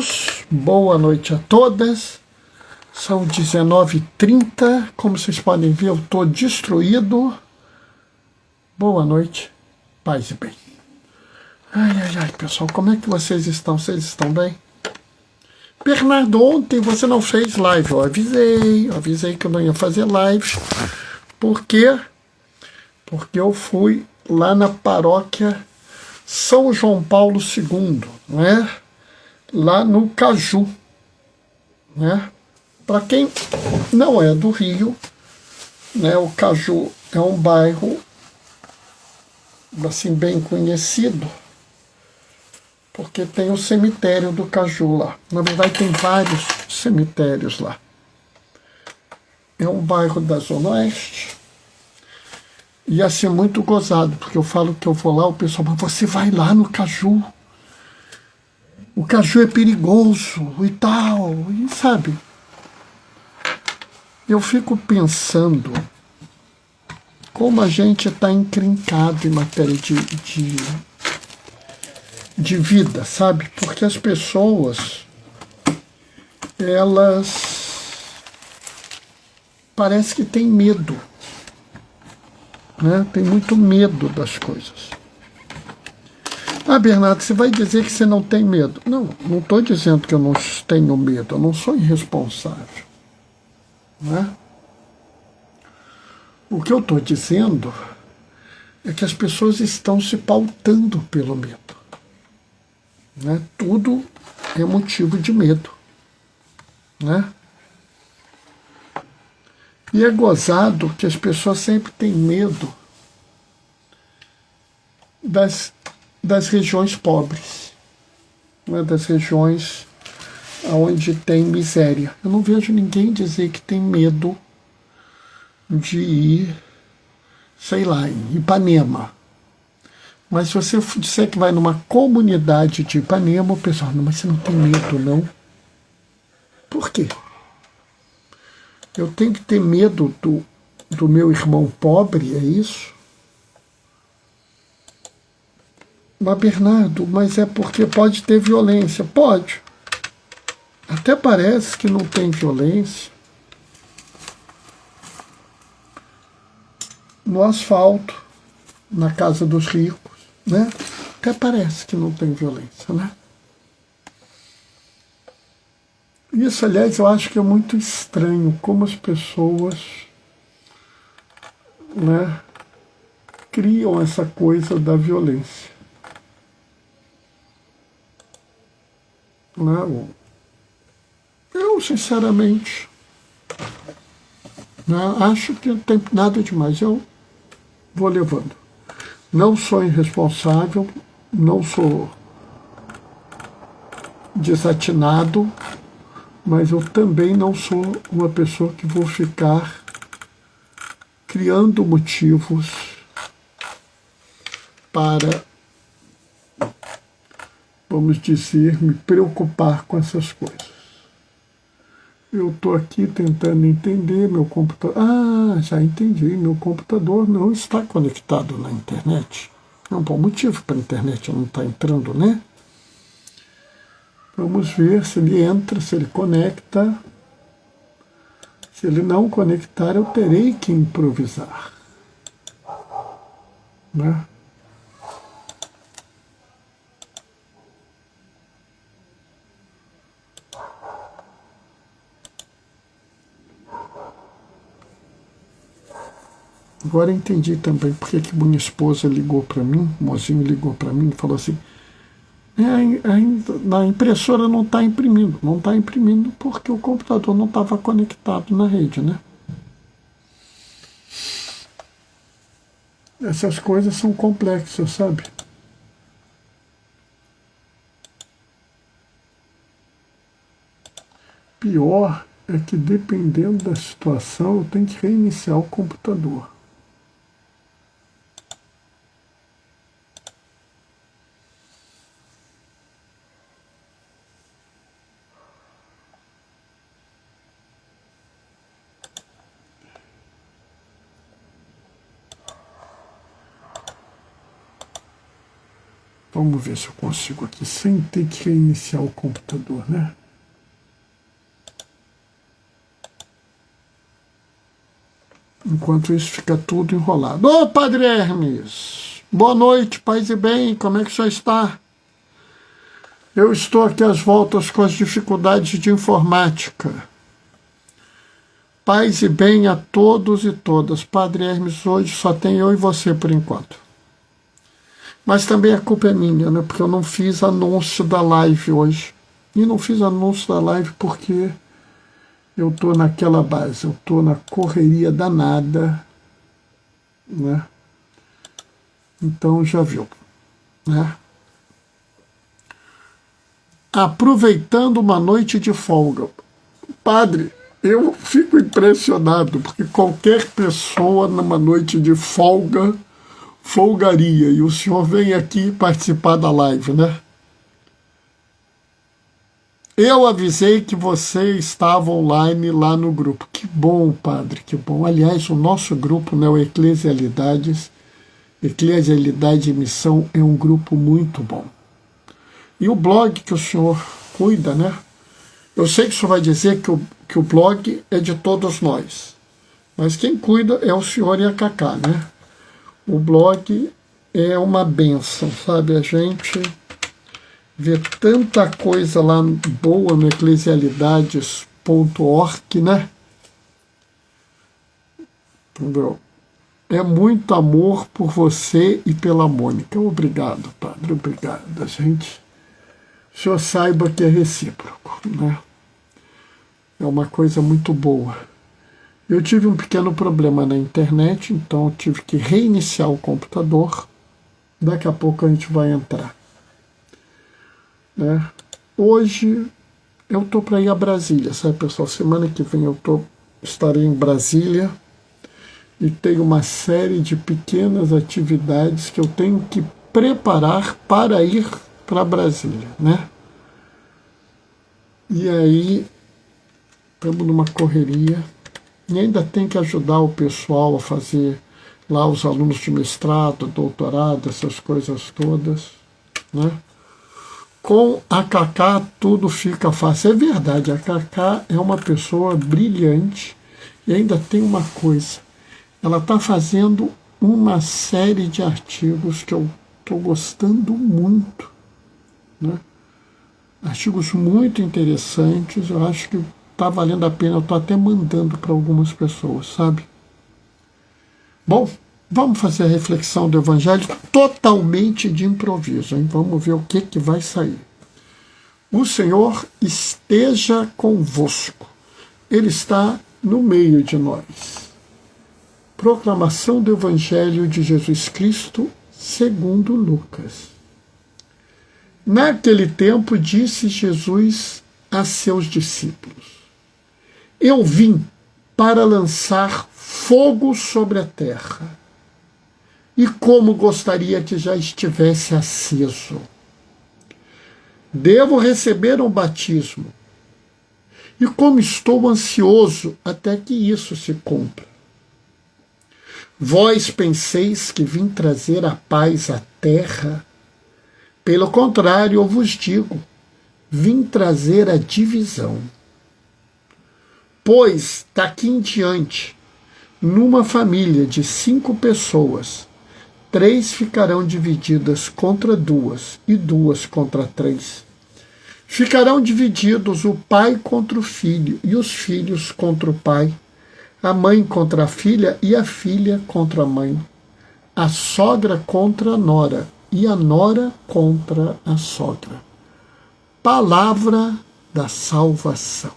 todos, boa noite a todas. São 19h30, como vocês podem ver eu estou destruído. Boa noite, paz e bem. Ai, pessoal, como é que vocês estão? Vocês estão bem? Bernardo, ontem você não fez live, eu avisei que eu não ia fazer lives. Por quê? Porque eu fui lá na paróquia São João Paulo II, né? Lá no Caju, né? Para quem não é do Rio, né? O Caju é um bairro assim bem conhecido, porque tem o cemitério do Caju lá. Na verdade tem vários cemitérios lá. É um bairro da Zona Oeste. E assim, muito gozado, porque eu falo que eu vou lá, o pessoal fala, você vai lá no Caju. O Caju é perigoso e tal, e sabe? Eu fico pensando como a gente está encrencado em matéria de vida, sabe? Porque as pessoas, elas parece que têm medo, né? Tem muito medo das coisas. Ah, Bernardo, você vai dizer que você não tem medo. Não estou dizendo que eu não tenho medo, eu não sou irresponsável, né? O que eu estou dizendo é que as pessoas estão se pautando pelo medo, né? Tudo é motivo de medo, né? E é gozado que as pessoas sempre têm medo das regiões pobres, né? Das regiões onde tem miséria. Eu não vejo ninguém dizer que tem medo de ir, sei lá, em Ipanema. Mas se você disser que vai numa comunidade de Ipanema, o pessoal, não, mas você não tem medo, não? Por quê? Eu tenho que ter medo do meu irmão pobre, é isso? Mas, Bernardo, mas é porque pode ter violência. Pode. Até parece que não tem violência no asfalto, na casa dos ricos, né? Até parece que não tem violência, né? Isso, aliás, eu acho que é muito estranho como as pessoas, né, criam essa coisa da violência. Né? Eu, sinceramente, né, acho que não tem nada demais. Eu vou levando. Não sou irresponsável, não sou desatinado, mas eu também não sou uma pessoa que vou ficar criando motivos para, vamos dizer, me preocupar com essas coisas. Eu estou aqui tentando entender meu computador. Ah, já entendi. Meu computador não está conectado na internet. É um bom motivo para a internet não estar entrando, né? Vamos ver se ele entra, se ele conecta. Se ele não conectar, eu terei que improvisar, né? Agora entendi também porque que minha esposa ligou para mim, o mozinho ligou para mim e falou assim, a impressora não está imprimindo porque o computador não estava conectado na rede, né? Essas coisas são complexas, sabe? Pior é que dependendo da situação eu tenho que reiniciar o computador. Vamos ver se eu consigo aqui, sem ter que reiniciar o computador, né? Enquanto isso fica tudo enrolado. Ô, Padre Hermes! Boa noite, paz e bem, como é que o senhor está? Eu estou aqui às voltas com as dificuldades de informática. Paz e bem a todos e todas. Padre Hermes, hoje só tem eu e você por enquanto. Mas também a culpa é minha, né? Porque eu não fiz anúncio da live hoje. E não fiz anúncio da live porque eu estou naquela base, eu estou na correria danada, né? Então já viu, né? Aproveitando uma noite de folga. Padre, eu fico impressionado, porque qualquer pessoa numa noite de folga folgaria, e o senhor vem aqui participar da live, né? Eu avisei que você estava online lá no grupo. Que bom, padre, que bom. Aliás, o nosso grupo, né, o Eclesialidade e Missão, é um grupo muito bom. E o blog que o senhor cuida, né? Eu sei que o senhor vai dizer que o blog é de todos nós, mas quem cuida é o senhor e a Cacá, né? O blog é uma bênção, sabe? A gente vê tanta coisa lá boa no eclesialidades.org, né? Entendeu? É muito amor por você e pela Mônica. Obrigado, padre, obrigado. A gente, o senhor saiba que é recíproco, né? É uma coisa muito boa. Eu tive um pequeno problema na internet, então eu tive que reiniciar o computador. Daqui a pouco a gente vai entrar. Né? Hoje eu estou para ir a Brasília, sabe, pessoal? Semana que vem eu estarei em Brasília e tenho uma série de pequenas atividades que eu tenho que preparar para ir para Brasília, né? E aí estamos numa correria. E ainda tem que ajudar o pessoal a fazer lá os alunos de mestrado, doutorado, essas coisas todas, né? Com a Cacá tudo fica fácil. É verdade, a Cacá é uma pessoa brilhante e ainda tem uma coisa. Ela está fazendo uma série de artigos que eu estou gostando muito, né? Artigos muito interessantes, eu acho que está valendo a pena, eu estou até mandando para algumas pessoas, sabe? Bom, vamos fazer a reflexão do Evangelho totalmente de improviso, hein? Vamos ver o que vai sair. O Senhor esteja convosco. Ele está no meio de nós. Proclamação do Evangelho de Jesus Cristo segundo Lucas. Naquele tempo disse Jesus a seus discípulos: Eu vim para lançar fogo sobre a terra, e como gostaria que já estivesse aceso. Devo receber um batismo, e como estou ansioso até que isso se cumpra. Vós penseis que vim trazer a paz à terra? Pelo contrário, eu vos digo, vim trazer a divisão. Pois, daqui em diante, numa família de 5 pessoas, 3 ficarão divididas contra 2 e 2 contra 3. Ficarão divididos o pai contra o filho e os filhos contra o pai, a mãe contra a filha e a filha contra a mãe, a sogra contra a nora e a nora contra a sogra. Palavra da salvação.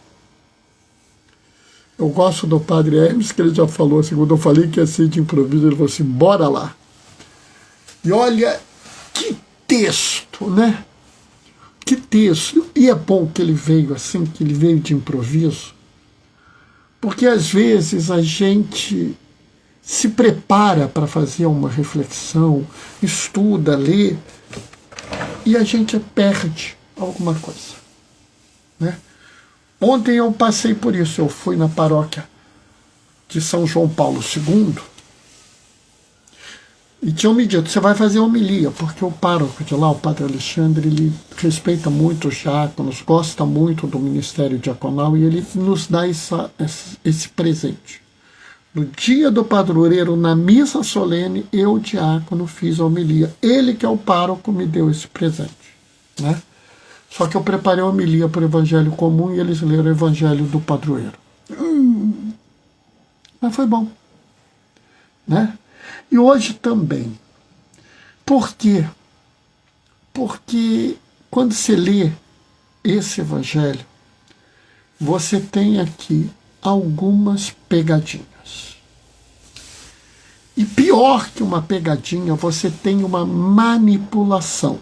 Eu gosto do Padre Hermes, que ele já falou assim, quando eu falei que ia ser de improviso, ele falou assim, bora lá. E olha que texto, né? Que texto. E é bom que ele veio assim, que ele veio de improviso, porque às vezes a gente se prepara para fazer uma reflexão, estuda, lê, e a gente perde alguma coisa, né? Ontem eu passei por isso, eu fui na paróquia de São João Paulo II, E tinham me dito, você vai fazer homilia, porque o pároco de lá, o padre Alexandre, ele respeita muito os diáconos, gosta muito do ministério diaconal e ele nos dá esse presente. No dia do padroeiro, na missa solene, eu, diácono, fiz a homilia. Ele, que é o pároco, me deu esse presente. Né? Só que eu preparei a homilia para o evangelho comum e eles leram o evangelho do padroeiro. Mas foi bom. Né? E hoje também. Por quê? Porque quando você lê esse evangelho, você tem aqui algumas pegadinhas. E pior que uma pegadinha, você tem uma manipulação.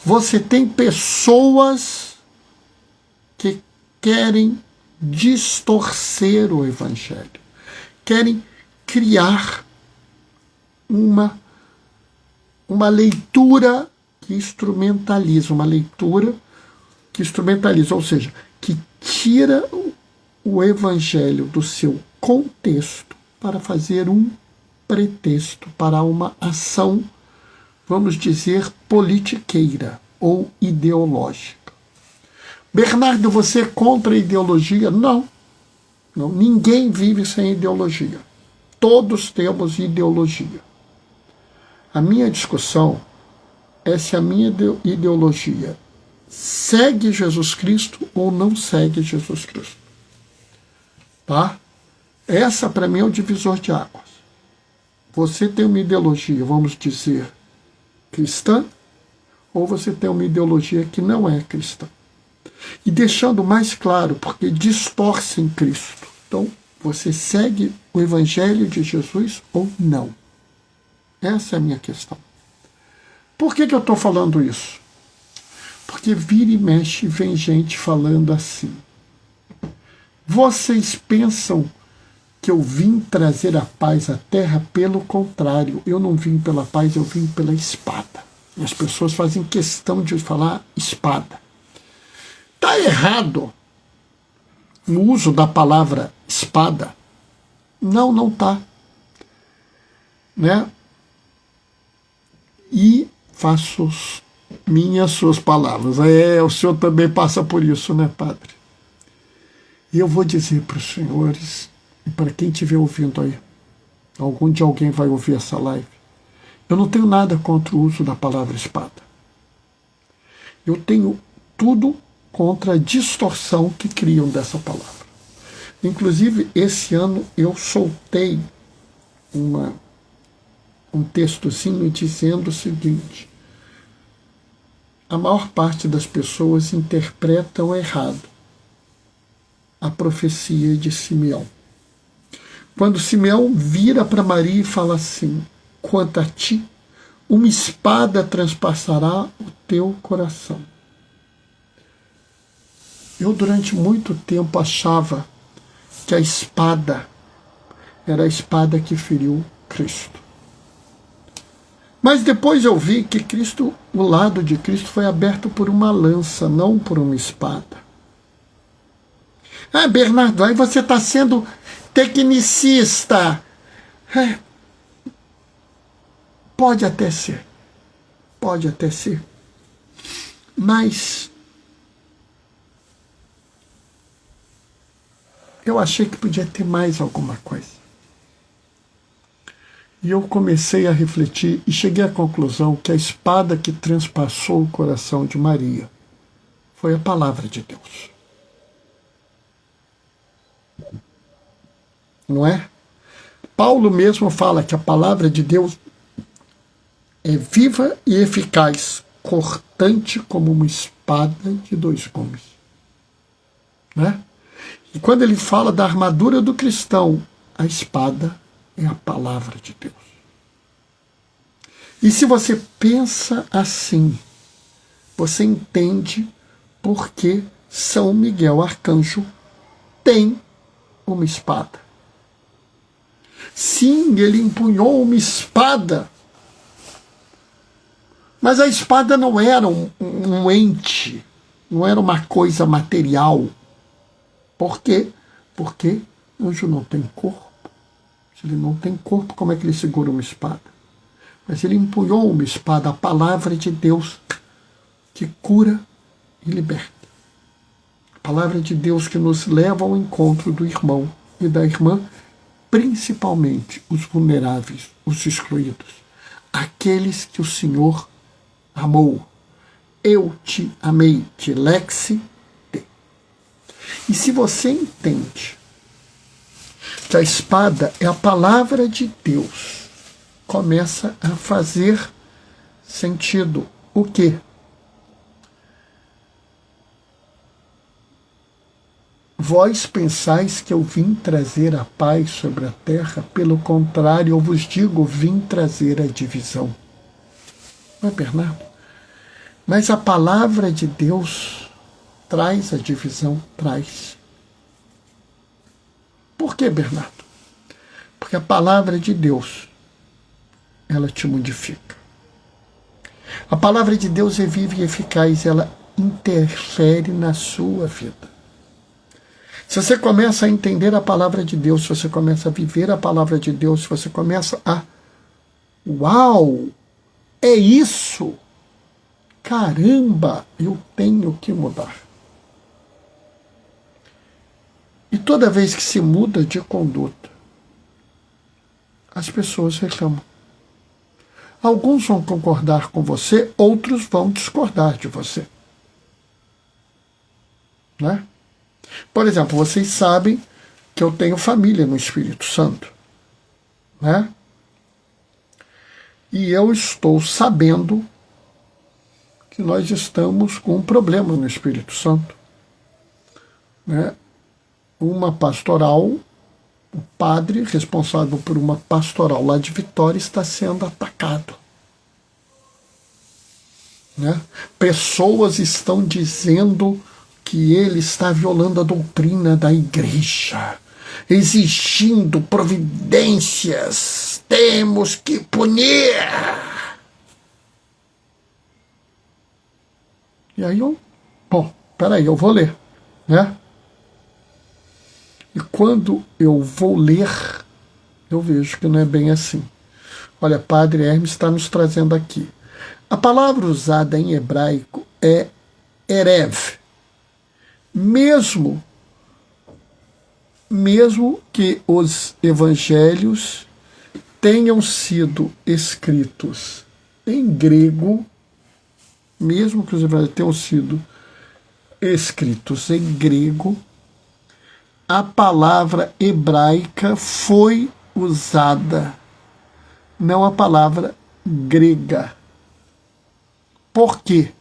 Você tem pessoas que querem distorcer o evangelho, querem criar uma leitura que instrumentaliza, ou seja, que tira o evangelho do seu contexto para fazer um pretexto para uma ação, vamos dizer, politiqueira ou ideológica. Bernardo, você é contra a ideologia? Não. Ninguém vive sem ideologia. Todos temos ideologia. A minha discussão é se a minha ideologia segue Jesus Cristo ou não segue Jesus Cristo. Tá? Essa, para mim, é o divisor de águas. Você tem uma ideologia, vamos dizer, cristã, ou você tem uma ideologia que não é cristã. E deixando mais claro, porque distorcem Cristo. Então, você segue o Evangelho de Jesus ou não? Essa é a minha questão. Por que eu estou falando isso? Porque vira e mexe vem gente falando assim. Vocês pensam que eu vim trazer a paz à terra? Pelo contrário, eu não vim pela paz, eu vim pela espada. E as pessoas fazem questão de falar espada. Está errado o uso da palavra espada? Não está. Né? E faço minhas suas palavras. O senhor também passa por isso, né, padre? E eu vou dizer para os senhores, e para quem estiver ouvindo aí, algum dia alguém vai ouvir essa live, eu não tenho nada contra o uso da palavra espada. Eu tenho tudo contra a distorção que criam dessa palavra. Inclusive, esse ano eu soltei um textozinho dizendo o seguinte: a maior parte das pessoas interpretam errado a profecia de Simeão. Quando Simeão vira para Maria e fala assim: quanto a ti, uma espada transpassará o teu coração. Eu, durante muito tempo, achava que a espada era a espada que feriu Cristo. Mas depois eu vi que Cristo, o lado de Cristo foi aberto por uma lança, não por uma espada. Ah, Bernardo, aí você está sendo tecnicista. Pode até ser. Mas eu achei que podia ter mais alguma coisa. E eu comecei a refletir e cheguei à conclusão que a espada que transpassou o coração de Maria foi a palavra de Deus. Não é? Paulo mesmo fala que a palavra de Deus é viva e eficaz, cortante como uma espada de dois gumes. Né? E quando ele fala da armadura do cristão, a espada é a palavra de Deus. E se você pensa assim, você entende por que São Miguel Arcanjo tem uma espada. Sim, ele empunhou uma espada, mas a espada não era um ente, não era uma coisa material. Por quê? Porque o anjo não tem corpo. Se ele não tem corpo, como é que ele segura uma espada? mas ele empunhou uma espada, a palavra de Deus, que cura e liberta. A palavra de Deus que nos leva ao encontro do irmão e da irmã, principalmente os vulneráveis, os excluídos, aqueles que o Senhor amou. Eu te amei, te lexi te. E se você entende que a espada é a palavra de Deus, começa a fazer sentido. O quê? Vós pensais que eu vim trazer a paz sobre a terra? Pelo contrário, eu vos digo, vim trazer a divisão. Não é, Bernardo? Mas a palavra de Deus traz a divisão, traz. Por que, Bernardo? Porque a palavra de Deus, ela te modifica. A palavra de Deus é viva e eficaz, ela interfere na sua vida. Se você começa a entender a palavra de Deus, se você começa a viver a palavra de Deus, se você começa a... Uau! É isso! Caramba! Eu tenho que mudar. E toda vez que se muda de conduta, as pessoas reclamam. Alguns vão concordar com você, outros vão discordar de você. Né? Por exemplo, vocês sabem que eu tenho família no Espírito Santo. Né? E eu estou sabendo que nós estamos com um problema no Espírito Santo. Né? Uma pastoral, o padre responsável por uma pastoral lá de Vitória está sendo atacado. Né? Pessoas estão dizendo que ele está violando a doutrina da igreja, exigindo providências, temos que punir. E aí peraí, eu vou ler, né? E quando eu vou ler, eu vejo que não é bem assim. Olha, Padre Hermes está nos trazendo aqui. A palavra usada em hebraico é erev. Mesmo que os evangelhos tenham sido escritos em grego, mesmo que os evangelhos tenham sido escritos em grego, a palavra hebraica foi usada, não a palavra grega. Por quê?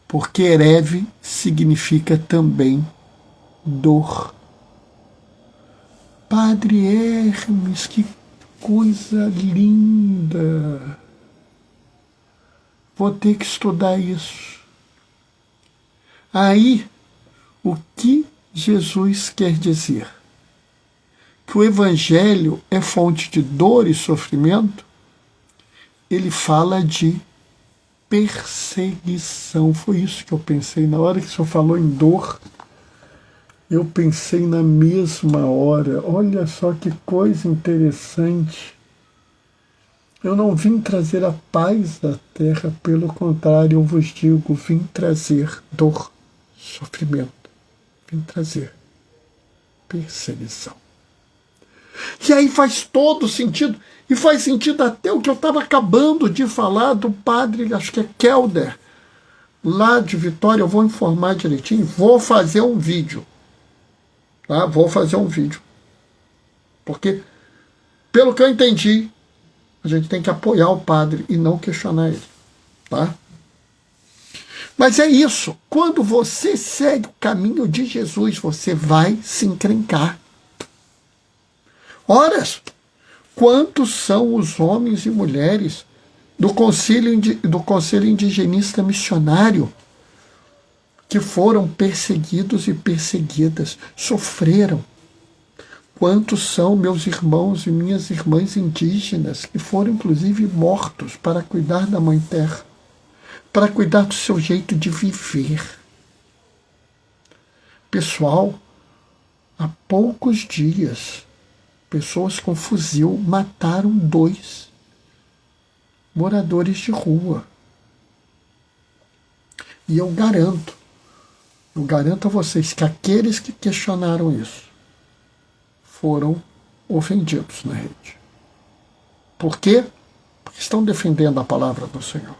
Porque Erev significa também dor. Padre Hermes, que coisa linda! Vou ter que estudar isso. Aí, o que Jesus quer dizer? Que o Evangelho é fonte de dor e sofrimento? Ele fala de perseguição. Foi isso que eu pensei. Na hora que o senhor falou em dor, eu pensei na mesma hora. Olha só que coisa interessante. Eu não vim trazer a paz da terra, pelo contrário, eu vos digo, vim trazer dor, sofrimento. Vim trazer perseguição. E aí faz todo sentido. E faz sentido até o que eu estava acabando de falar do padre, acho que é Kelder, lá de Vitória. Eu vou informar direitinho. Vou fazer um vídeo. Tá? Vou fazer um vídeo. Porque, pelo que eu entendi, a gente tem que apoiar o padre e não questionar ele. Tá? Mas é isso. Quando você segue o caminho de Jesus, você vai se encrencar. Ora, quantos são os homens e mulheres do Conselho Indigenista Missionário que foram perseguidos e perseguidas, sofreram? Quantos são meus irmãos e minhas irmãs indígenas que foram inclusive mortos para cuidar da Mãe Terra, para cuidar do seu jeito de viver? Pessoal, há poucos dias, pessoas com fuzil mataram 2 moradores de rua. E eu garanto a vocês que aqueles que questionaram isso foram ofendidos na rede. Por quê? Porque estão defendendo a palavra do Senhor.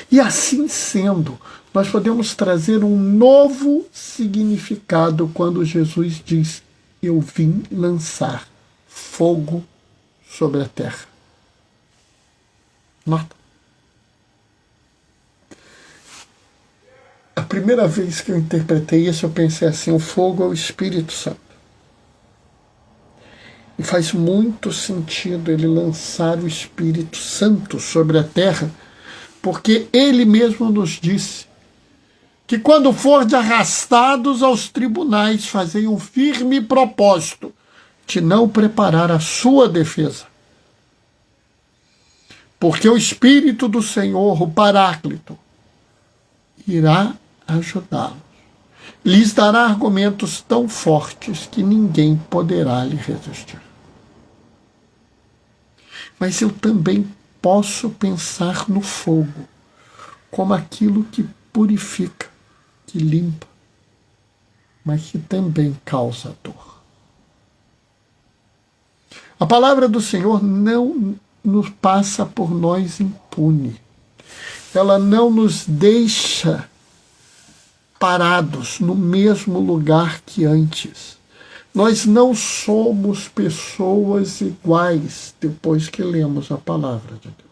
E assim sendo, nós podemos trazer um novo significado quando Jesus diz: eu vim lançar fogo sobre a terra. Nota. A primeira vez que eu interpretei isso, eu pensei assim: o fogo é o Espírito Santo. E faz muito sentido ele lançar o Espírito Santo sobre a terra, porque ele mesmo nos disse que quando fordes arrastados aos tribunais, fazei um firme propósito de não preparar a sua defesa. Porque o Espírito do Senhor, o Paráclito, irá ajudá-los. Lhes dará argumentos tão fortes que ninguém poderá lhe resistir. Mas eu também posso pensar no fogo como aquilo que purifica, que limpa, mas que também causa dor. A palavra do Senhor não nos passa por nós impune. Ela não nos deixa parados no mesmo lugar que antes. Nós não somos pessoas iguais depois que lemos a palavra de Deus.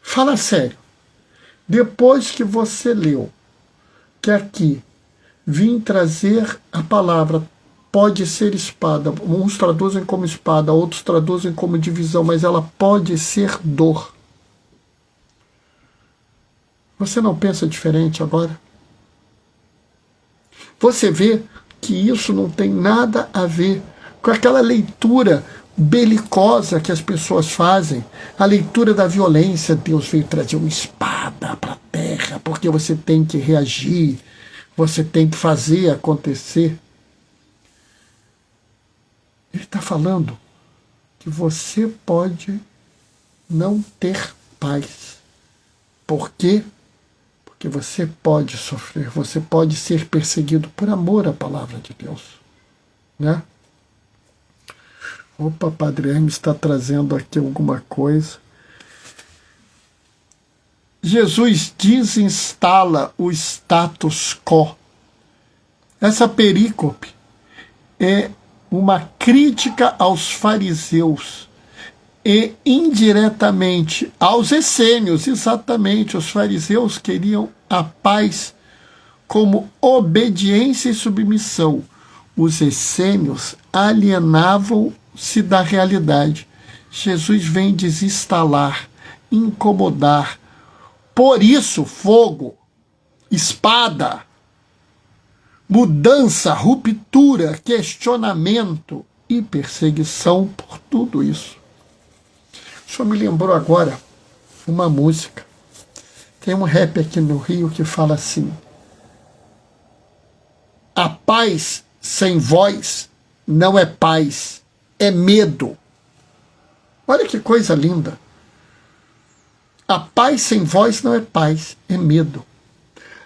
Fala sério. Depois que você leu que aqui vim trazer a palavra, pode ser espada, uns traduzem como espada, outros traduzem como divisão, mas ela pode ser dor. Você não pensa diferente agora? Você vê que isso não tem nada a ver com aquela leitura belicosa que as pessoas fazem, a leitura da violência. Deus veio trazer uma espada para a terra, porque você tem que reagir, você tem que fazer acontecer. Ele está falando que você pode não ter paz. Por quê? Porque você pode sofrer, você pode ser perseguido por amor à palavra de Deus. Né? Opa, Padre Hermes está trazendo aqui alguma coisa. Jesus desinstala o status quo. Essa perícope é uma crítica aos fariseus e indiretamente aos essênios. Exatamente, os fariseus queriam a paz como obediência e submissão. Os essênios alienavam-se da realidade. Jesus vem desinstalar, incomodar. Por isso, fogo, espada, mudança, ruptura, questionamento e perseguição por tudo isso. O senhor me lembrou agora uma música. Tem um rap aqui no Rio que fala assim: a paz sem voz não é paz, é medo. Olha que coisa linda. A paz sem voz não é paz, é medo.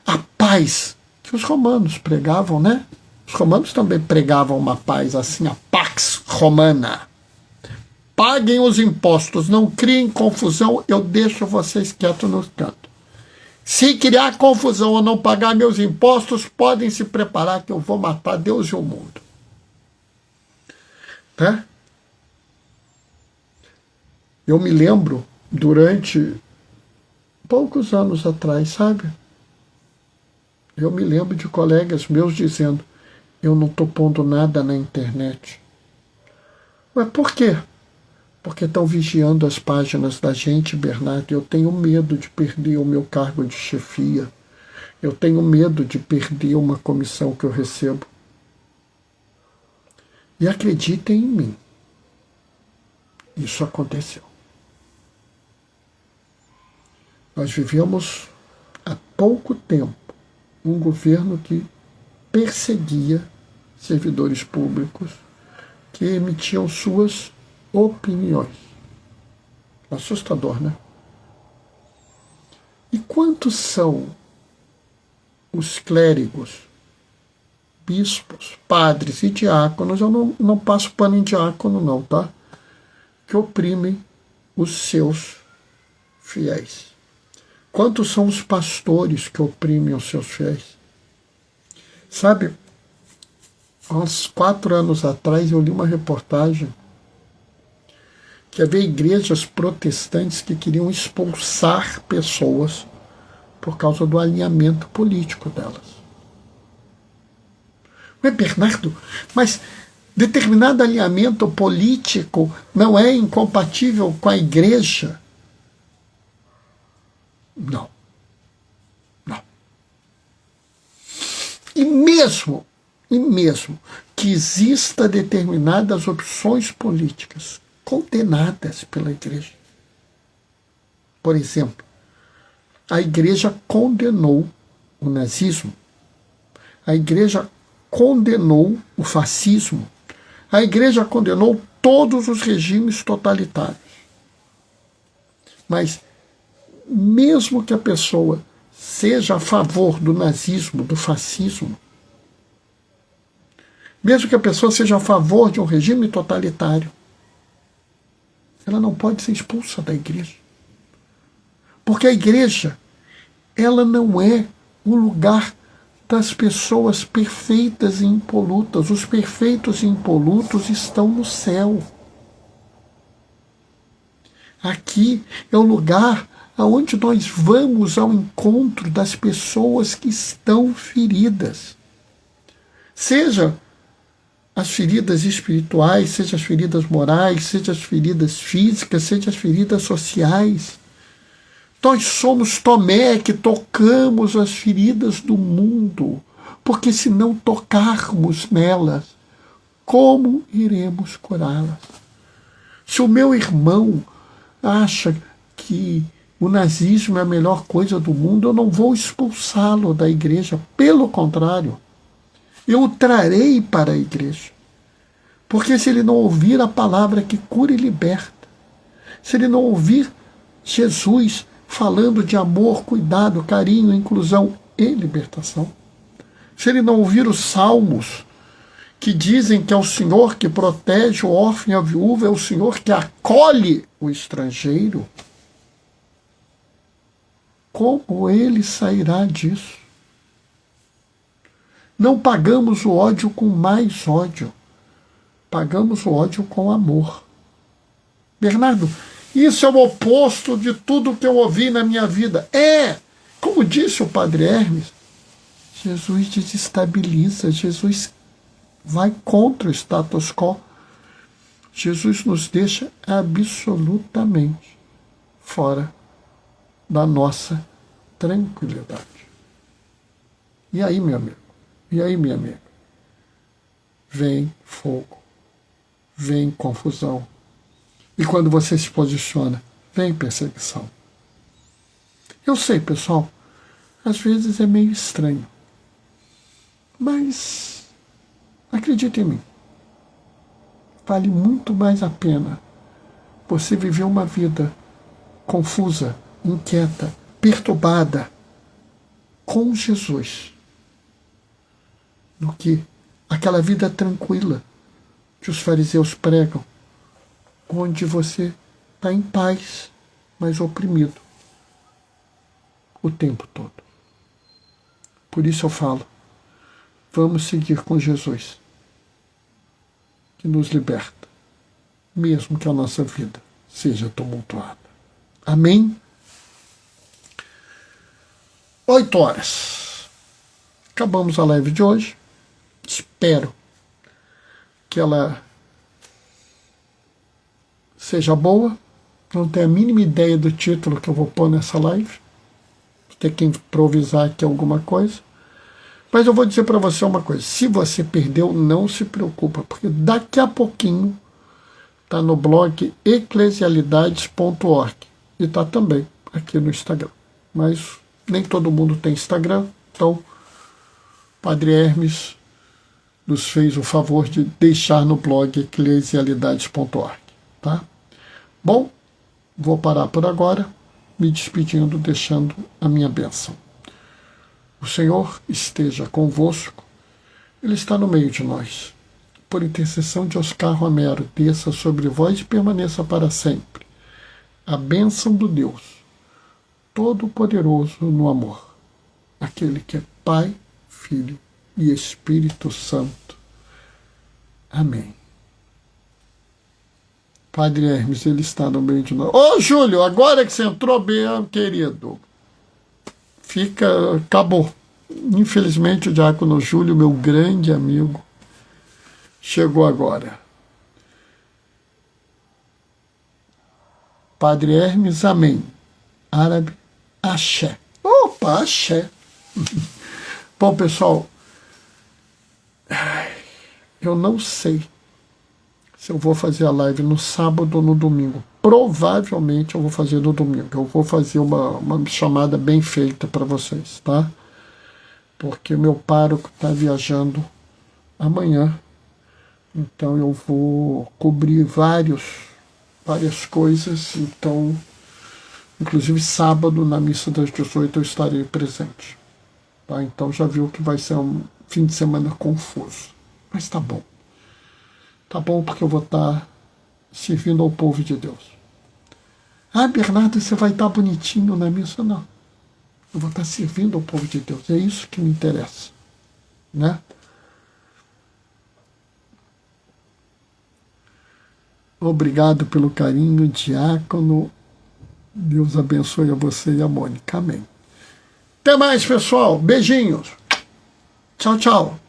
A paz que os romanos pregavam, né? Os romanos também pregavam uma paz assim, a pax romana. Paguem os impostos, não criem confusão, eu deixo vocês quietos no canto. Se criar confusão ou não pagar meus impostos, podem se preparar que eu vou matar Deus e o mundo. Né? Eu me lembro, durante poucos anos atrás, sabe? Eu me lembro de colegas meus dizendo: eu não estou pondo nada na internet. Mas por quê? Porque estão vigiando as páginas da gente, Bernardo. Eu tenho medo de perder o meu cargo de chefia. Eu tenho medo de perder uma comissão que eu recebo. E acreditem em mim. Isso aconteceu. Nós vivemos há pouco tempo um governo que perseguia servidores públicos que emitiam suas opiniões. Assustador, né? E quantos são os clérigos, bispos, padres e diáconos? Eu não passo pano em diácono não, tá? Que oprimem os seus fiéis. Quantos são os pastores que oprimem os seus fiéis? Sabe, há uns 4 anos atrás eu li uma reportagem que havia igrejas protestantes que queriam expulsar pessoas por causa do alinhamento político delas. Não é, Bernardo? Mas determinado alinhamento político não é incompatível com a igreja? Não. Não. E mesmo que exista determinadas opções políticas condenadas pela igreja. Por exemplo, a igreja condenou o nazismo, a igreja condenou o fascismo, a igreja condenou todos os regimes totalitários. Mas, mesmo que a pessoa seja a favor do nazismo, do fascismo, mesmo que a pessoa seja a favor de um regime totalitário, ela não pode ser expulsa da igreja. Porque a igreja, ela não é o lugar das pessoas perfeitas e impolutas. Os perfeitos e impolutos estão no céu. Aqui é o lugar aonde nós vamos ao encontro das pessoas que estão feridas. Seja as feridas espirituais, seja as feridas morais, seja as feridas físicas, seja as feridas sociais. Nós somos Tomé que tocamos as feridas do mundo, porque se não tocarmos nelas, como iremos curá-las? Se o meu irmão acha que o nazismo é a melhor coisa do mundo, eu não vou expulsá-lo da igreja. Pelo contrário, eu o trarei para a igreja. Porque se ele não ouvir a palavra que cura e liberta, se ele não ouvir Jesus falando de amor, cuidado, carinho, inclusão e libertação, se ele não ouvir os salmos que dizem que é o Senhor que protege o órfão e a viúva, é o Senhor que acolhe o estrangeiro, como ele sairá disso? Não pagamos o ódio com mais ódio. Pagamos o ódio com amor. Bernardo, isso é o oposto de tudo que eu ouvi na minha vida. Como disse o padre Hermes, Jesus desestabiliza, Jesus vai contra o status quo. Jesus nos deixa absolutamente fora da nossa tranquilidade. E aí, meu amigo? E aí, minha amiga? Vem fogo, vem confusão. E quando você se posiciona, vem perseguição. Eu sei, pessoal, às vezes é meio estranho. Mas acredite em mim, vale muito mais a pena você viver uma vida confusa, inquieta, perturbada com Jesus, do que aquela vida tranquila que os fariseus pregam, onde você está em paz, mas oprimido o tempo todo. Por isso eu falo, vamos seguir com Jesus, que nos liberta, mesmo que a nossa vida seja tumultuada. Amém? 8h. Acabamos a live de hoje. Espero que ela seja boa. Não tenho a mínima ideia do título que eu vou pôr nessa live. Vou ter que improvisar aqui alguma coisa. Mas eu vou dizer para você uma coisa. Se você perdeu, não se preocupa, porque daqui a pouquinho está no blog eclesialidades.org e está também aqui no Instagram. Mas nem todo mundo tem Instagram, então Padre Hermes nos fez o favor de deixar no blog eclesialidades.org, tá? Bom, Vou parar por agora, me despedindo, deixando a minha bênção. O Senhor esteja convosco, Ele está no meio de nós. Por intercessão de Oscar Romero, desça sobre vós e permaneça para sempre a bênção do Deus Todo-Poderoso no amor, aquele que é Pai, Filho e Espírito Santo. Amém. Padre Hermes, ele está no meio de nós. Ô, Júlio, agora que você entrou bem, querido, acabou. Infelizmente, o diácono Júlio, meu grande amigo, chegou agora. Padre Hermes, amém. Árabe, axé. Opa, axé. Bom, pessoal, eu não sei se eu vou fazer a live no sábado ou no domingo. Provavelmente eu vou fazer no domingo. Eu vou fazer uma chamada bem feita para vocês, tá? Porque o meu pároco está viajando amanhã. Então eu vou cobrir várias coisas. Então, inclusive sábado, na missa das 18, eu estarei presente. Tá? Então já viu que vai ser um fim de semana confuso. Mas tá bom. Tá bom, porque eu vou estar servindo ao povo de Deus. Ah, Bernardo, você vai estar bonitinho na missa? Não. Eu vou estar servindo ao povo de Deus. É isso que me interessa. Né? Obrigado pelo carinho, diácono. Deus abençoe a você e a Mônica. Amém. Até mais, pessoal. Beijinhos. Tchau, tchau.